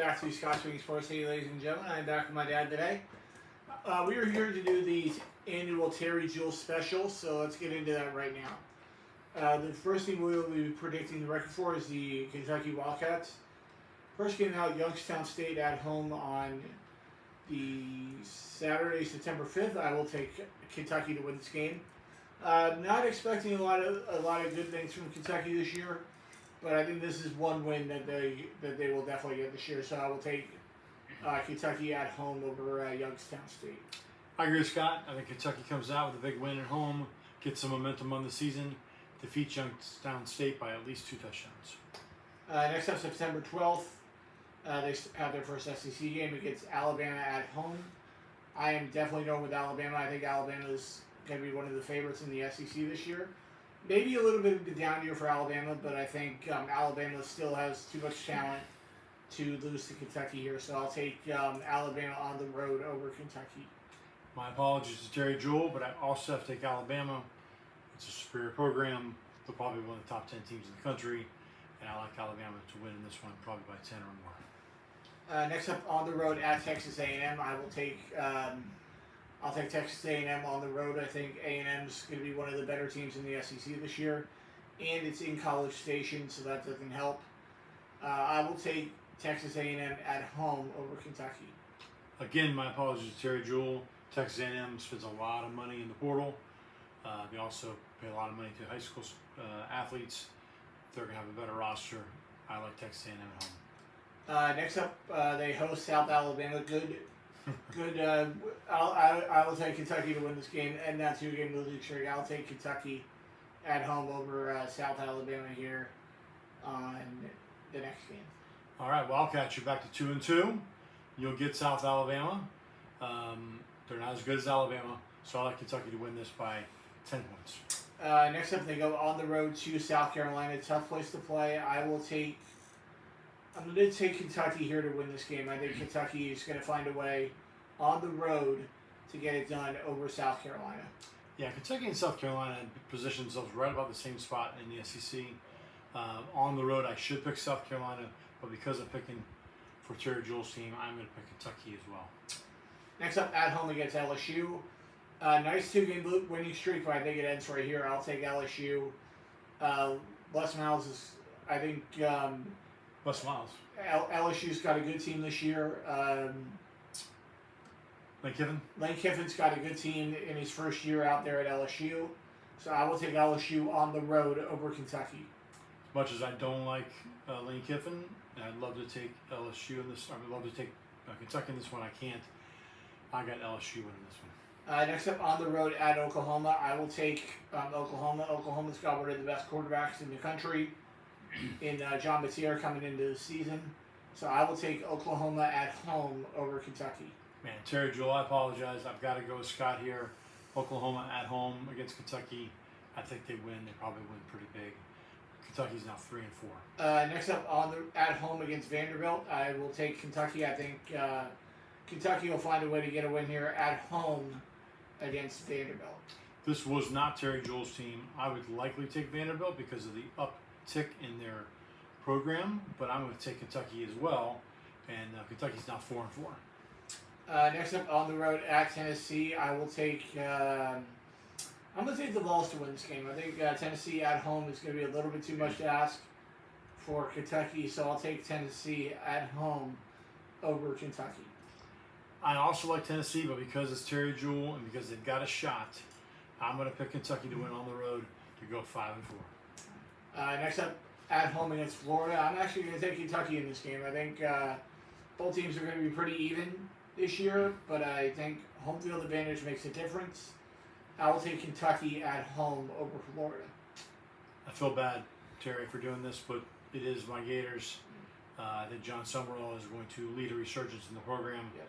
Back to Scott Swing Sports. Hey, ladies and gentlemen, I'm back with my dad today. We are here to do the annual Terry Jewell special, so let's get into that right now. The first thing we will be predicting the record for is the Kentucky Wildcats. First game out, Youngstown State at home on the Saturday, September 5th. I will take Kentucky to win this game. Not expecting a lot of good things from Kentucky this year. But I think this is one win that they will definitely get this year. So I will take Kentucky at home over Youngstown State. I agree with Scott. I think Kentucky comes out with a big win at home, gets some momentum on the season, defeats Youngstown State by at least 2 touchdowns. Next up, September 12th, they have their first SEC game against Alabama at home. I am definitely going with Alabama. I think Alabama is going to be one of the favorites in the SEC this year. Maybe a little bit of a down year for Alabama, but I think Alabama still has too much talent to lose to Kentucky here. So I'll take Alabama on the road over Kentucky. My apologies to Terry Jewell, but I also have to take Alabama. It's a superior program. They're probably one of the top 10 teams in the country, and I like Alabama to win in this one, probably by 10 or more. Next up on the road at Texas A&M, I will take. I'll take Texas A&M on the road. I think A&M is going to be one of the better teams in the SEC this year, and it's in College Station, so that doesn't help. I will take Texas A&M at home over Kentucky. Again, my apologies to Terry Jewell. Texas A&M spends a lot of money in the portal. They also pay a lot of money to high school athletes. They're going to have a better roster. I like Texas A&M at home. Next up, they host South Alabama. Good. I will take Kentucky to win this game, and that 2-game losing streak. I'll take Kentucky at home over South Alabama here on the next game. All right, Wildcats, you're back to 2-2. You'll get South Alabama. They're not as good as Alabama, so I like Kentucky to win this by 10 points. Next up, they go on the road to South Carolina. Tough place to play. I'm going to take Kentucky here to win this game. I think Kentucky is going to find a way on the road to get it done over South Carolina. Yeah, Kentucky and South Carolina position themselves right about the same spot in the SEC. On the road, I should pick South Carolina, but because I'm picking for Terry Jewell's team, I'm going to pick Kentucky as well. Next up, at home against LSU. Nice 2-game winning streak, but I think it ends right here. I'll take LSU. Les Miles is, I think... Les Miles. LSU's got a good team this year. Lane Kiffin? Lane Kiffin's got a good team in his first year out there at LSU. So I will take LSU on the road over Kentucky. As much as I don't like Lane Kiffin, and I'd love to take LSU in this. I would love to take Kentucky in this one. I can't. I got LSU winning this one. Next up on the road at Oklahoma, I will take Oklahoma. Oklahoma's got one of the best quarterbacks in the country in John Batier coming into the season. So I will take Oklahoma at home over Kentucky. Man, Terry Jewell, I apologize. I've got to go with Scott here. Oklahoma at home against Kentucky. I think they win. They probably win pretty big. Kentucky's now 3-4. Next up at home against Vanderbilt, I will take Kentucky. I think Kentucky will find a way to get a win here at home against Vanderbilt. This was not Terry Jewell's team. I would likely take Vanderbilt because of the uptick in their program, but I'm going to take Kentucky as well, and Kentucky's now 4-4. Next up on the road at Tennessee, I will take. I'm going to take the Vols to win this game. I think Tennessee at home is going to be a little bit too much to ask for Kentucky, so I'll take Tennessee at home over Kentucky. I also like Tennessee, but because it's Terry Jewell and because they've got a shot, I'm going to pick Kentucky to win on the road to go 5-4. Next up at home against Florida, I'm actually going to take Kentucky in this game. I think both teams are going to be pretty even this year, but I think home field advantage makes a difference. I will take Kentucky at home over Florida. I feel bad, Terry, for doing this, but it is my Gators. I think John Summerall is going to lead a resurgence in the program. Yep.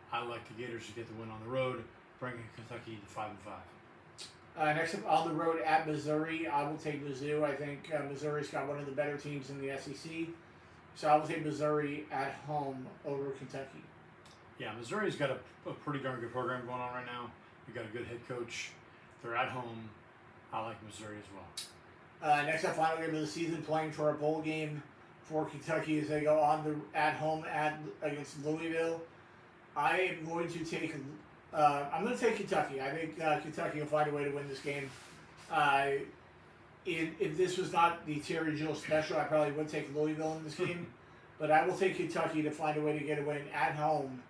I like the Gators to get the win on the road, bringing Kentucky to 5-5. Next up on the road at Missouri, I will take Mizzou. I think Missouri's got one of the better teams in the SEC. So I will take Missouri at home over Kentucky. Yeah, Missouri's got a pretty darn good program going on right now. We've got a good head coach. They're at home. I like Missouri as well. Next up, final game of the season, playing for a bowl game for Kentucky as they go at home against Louisville. I am going to take. I'm going to take Kentucky. I think Kentucky will find a way to win this game. If this was not the Terry Gill special, I probably would take Louisville in this game. But I will take Kentucky to find a way to get a win at home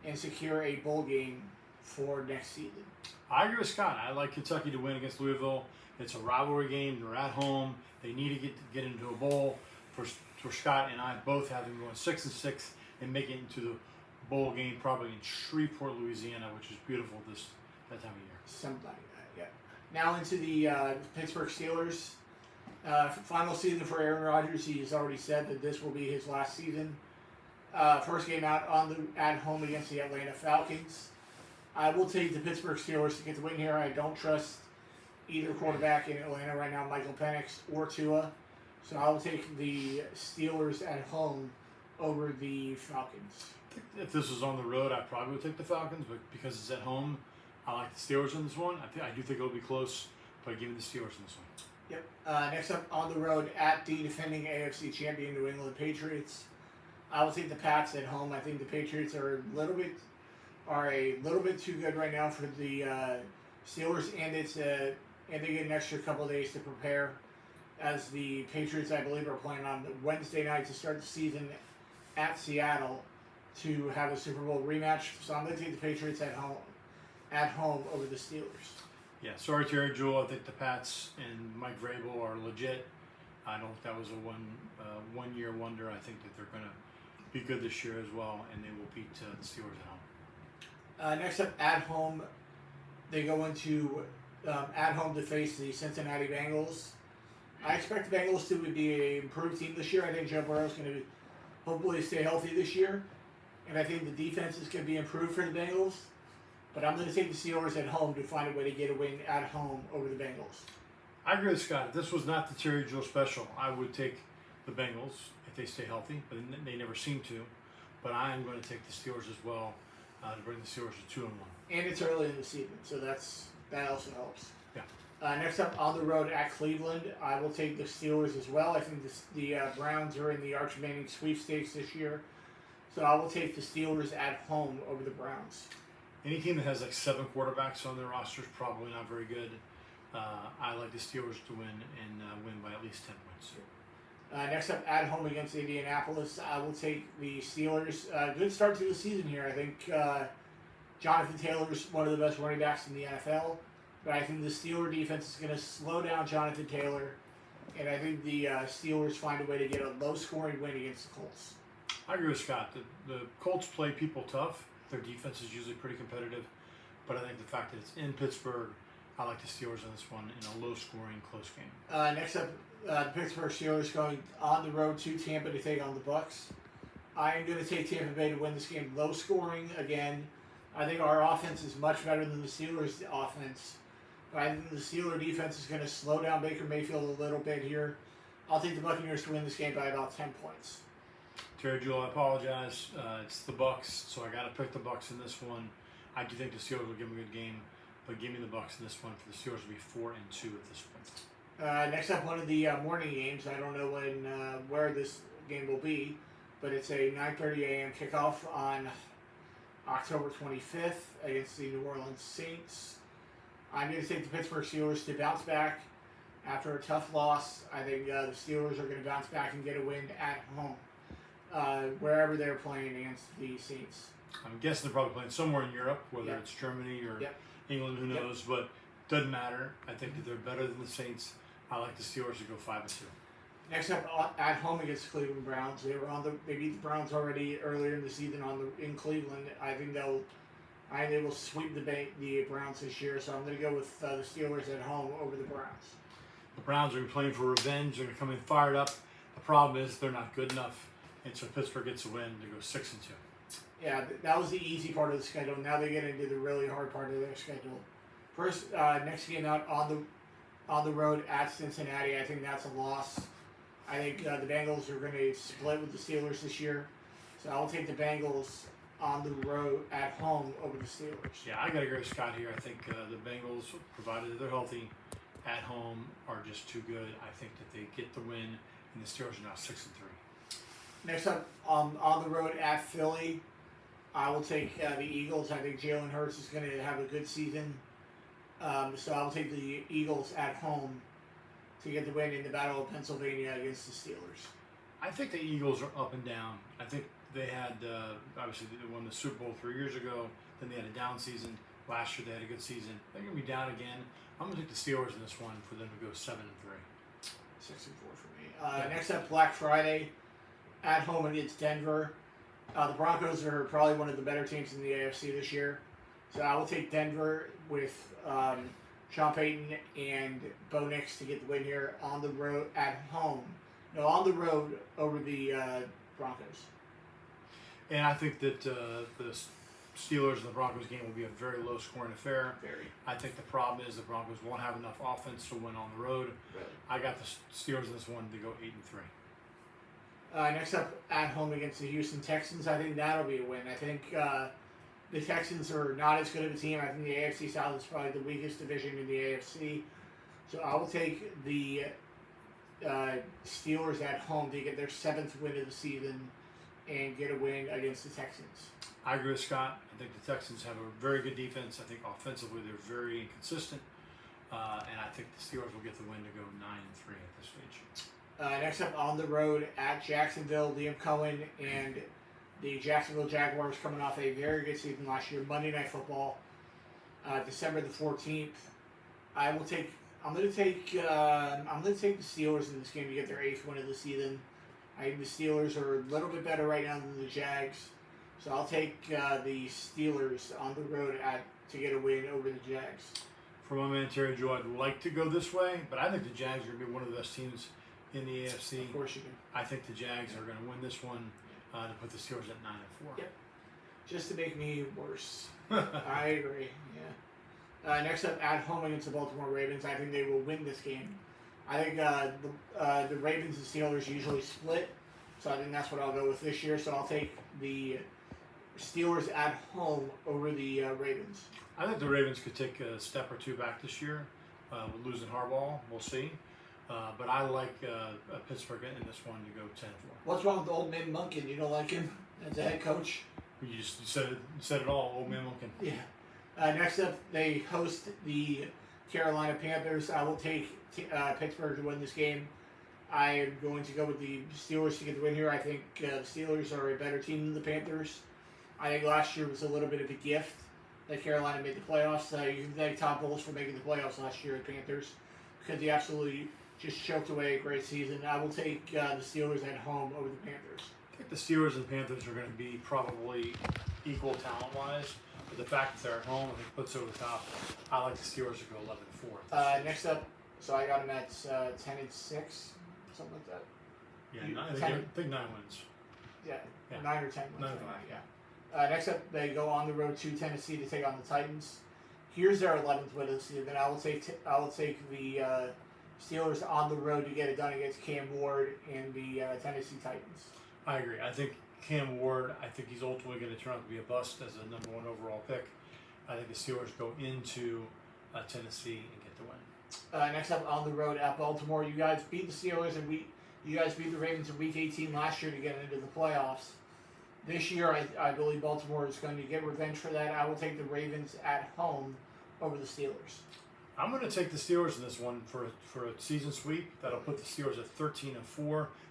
and secure a bowl game for next season. I agree with Scott. I like Kentucky to win against Louisville. It's a rivalry game. They're at home. They need to get into a bowl. For Scott and I both have them going 6-6 and make it into the bowl game probably in Shreveport, Louisiana, which is beautiful that time of year. Something like that, yeah. Now into the Pittsburgh Steelers. Final season for Aaron Rodgers. He has already said that this will be his last season. First game out at home against the Atlanta Falcons. I will take the Pittsburgh Steelers to get the win here. I don't trust either quarterback in Atlanta right now, Michael Penix or Tua. So I will take the Steelers at home over the Falcons. If this was on the road, I probably would take the Falcons, but because it's at home, I like the Steelers in this one. I do think it'll be close, but give me the Steelers in this one. Yep. Next up on the road at the defending AFC champion New England Patriots. I will take the Pats at home. I think the Patriots are a little bit too good right now for the Steelers, and they get an extra couple of days to prepare. As the Patriots, I believe, are playing on Wednesday night to start the season at Seattle to have a Super Bowl rematch. So I'm going to take the Patriots at home over the Steelers. Yeah, sorry, Terry Jewell. I think the Pats and Mike Vrabel are legit. I don't think that was a one-year wonder. I think that they're going to be good this year as well, and they will beat the Steelers at home. Next up, at home, they go into at home to face the Cincinnati Bengals. I expect the Bengals to be an improved team this year. I think Joe Burrow is going to hopefully stay healthy this year, and I think the defense is going to be improved for the Bengals. But I'm going to take the Steelers at home to find a way to get a win at home over the Bengals. I agree with Scott. If this was not the Terry Jewell special, I would take the Bengals if they stay healthy, but they never seem to. But I am going to take the Steelers as well to bring the Steelers to 2-1. And it's early in the season, so that also helps. Yeah. Next up on the road at Cleveland, I will take the Steelers as well. I think the Browns are in the Arch Manning sweepstakes this year, so I will take the Steelers at home over the Browns. Any team that has like 7 quarterbacks on their roster is probably not very good. I like the Steelers to win and win by at least 10 points. Next up at home against Indianapolis, I will take the Steelers. Good start to the season here. I think Jonathan Taylor is one of the best running backs in the NFL. But I think the Steeler defense is going to slow down Jonathan Taylor. And I think the Steelers find a way to get a low-scoring win against the Colts. I agree with Scott. The Colts play people tough. Their defense is usually pretty competitive. But I think the fact that it's in Pittsburgh, I like the Steelers in this one in a low-scoring, close game. Next up, the Pittsburgh Steelers going on the road to Tampa to take on the Bucs. I am going to take Tampa Bay to win this game low-scoring again. I think our offense is much better than the Steelers' offense. But I think the Steelers defense is going to slow down Baker Mayfield a little bit here. I'll take the Buccaneers to win this game by about 10 points. Terry Jewell, I apologize. It's the Bucs, so I got to pick the Bucs in this one. I do think the Steelers will give them a good game, but give me the Bucs in this one. For the Steelers to be 4-2 at this point. Next up, one of the morning games. I don't know where this game will be, but it's a 9:30 a.m. kickoff on October 25th against the New Orleans Saints. I'm going to take the Pittsburgh Steelers to bounce back after a tough loss. I think the Steelers are going to bounce back and get a win at home, wherever they're playing against the Saints. I'm guessing they're probably playing somewhere in Europe, whether it's Germany or England, who knows, but doesn't matter. I think that they're better than the Saints. I like the Steelers to go 5-2. Next up, at home against Cleveland Browns. They beat the Browns already earlier in the season in Cleveland. I think they will sweep the Browns this year, so I'm going to go with the Steelers at home over the Browns. The Browns are playing for revenge. They're going to come in fired up. The problem is they're not good enough, and so Pittsburgh gets a win to go 6-2. Yeah, that was the easy part of the schedule. Now they get into the really hard part of their schedule. First, next game out on the road at Cincinnati. I think that's a loss. I think the Bengals are going to split with the Steelers this year, so I'll take the Bengals on the road at home over the Steelers. Yeah, I got to agree with Scott here. I think the Bengals, provided that they're healthy, at home are just too good. I think that they get the win, and the Steelers are now 6-3. Next up, on the road at Philly, I will take the Eagles. I think Jalen Hurts is going to have a good season. So I'll take the Eagles at home to get the win in the Battle of Pennsylvania against the Steelers. I think the Eagles are up and down. I think they had, obviously, they won the Super Bowl 3 years ago. Then they had a down season. Last year they had a good season. They're going to be down again. I'm going to take the Steelers in this one for them to go 7-3. 6-4 for me. Next up, Black Friday at home against Denver. The Broncos are probably one of the better teams in the AFC this year. So I will take Denver with Sean Payton and Bo Nix to get the win here on the road at home. No, on the road over the Broncos. And I think that the Steelers and the Broncos game will be a very low-scoring affair. Very. I think the problem is the Broncos won't have enough offense to win on the road. Really. I got the Steelers in this one to go 8-3. Next up, at home against the Houston Texans. I think that'll be a win. I think the Texans are not as good of a team. I think the AFC South is probably the weakest division in the AFC. So I will take the Steelers at home to get their 7th win of the season and get a win against the Texans. I agree with Scott. I think the Texans have a very good defense. I think offensively they're very inconsistent. And I think the Steelers will get the win to go 9-3 at this stage. Next up, on the road at Jacksonville, Liam Cohen and the Jacksonville Jaguars coming off a very good season last year. Monday Night Football, December the 14th. I'm going to take the Steelers in this game to get their 8th win of the season. I think the Steelers are a little bit better right now than the Jags, so I'll take the Steelers on the road to get a win over the Jags. For my man Terry Joe, I'd like to go this way, but I think the Jags are going to be one of the best teams in the AFC. Of course you do. I think the Jags are going to win this one to put the Steelers at 9-4. Yep. Just to make me worse. I agree. Yeah. Next up, at home against the Baltimore Ravens, I think they will win this game. I think the Ravens and Steelers usually split, so I think that's what I'll go with this year. So I'll take the Steelers at home over the Ravens. I think the Ravens could take a step or two back this year with losing Harbaugh. We'll see. But I like Pittsburgh in this one to go 10-4. What's wrong with old man Munkin? You don't like him as a head coach? You just said it all, old man Munkin. Yeah. Next up, they host the Carolina Panthers. I will take Pittsburgh to win this game. I am going to go with the Steelers to get the win here. I think the Steelers are a better team than the Panthers. I think last year was a little bit of a gift that Carolina made the playoffs. You can thank Todd Bowles for making the playoffs last year at Panthers because he absolutely just choked away a great season. I will take the Steelers at home over the Panthers. I think the Steelers and Panthers are going to be probably equal talent-wise, but the fact that they're at home, I think puts over the top. I like the Steelers to go 11-4. Next up, so I got them at 10-6, something like that. Yeah, I think 9 wins. Yeah, Yeah. 9 or 10. 9 or 5. Yeah. Next up, they go on the road to Tennessee to take on the Titans. Here's their 11th win of the season. I will take the Steelers on the road to get it done against Cam Ward and the Tennessee Titans. I agree. I think Cam Ward, I think he's ultimately going to turn out to be a bust as a number 1 overall pick. I think the Steelers go into Tennessee and get the win. Next up, on the road at Baltimore, you guys beat the Steelers and you guys beat the Ravens in Week 18 last year to get into the playoffs. This year, I believe Baltimore is going to get revenge for that. I will take the Ravens at home over the Steelers. I'm going to take the Steelers in this one for a season sweep. That'll put the Steelers at 13-4.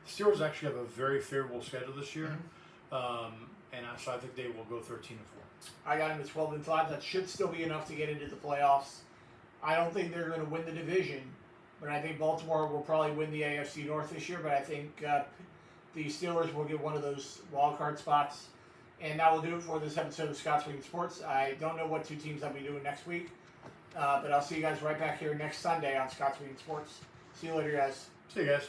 The Steelers actually have a very favorable schedule this year, so I think they will go 13-4. I got them at 12-5. That should still be enough to get into the playoffs. I don't think they're going to win the division, but I think Baltimore will probably win the AFC North this year. But I think the Steelers will get one of those wild card spots. And that will do it for this episode of Scott's Week in Sports. I don't know what 2 teams I'll be doing next week. But I'll see you guys right back here next Sunday on Scott's Week in Sports. See you later, guys. See you guys.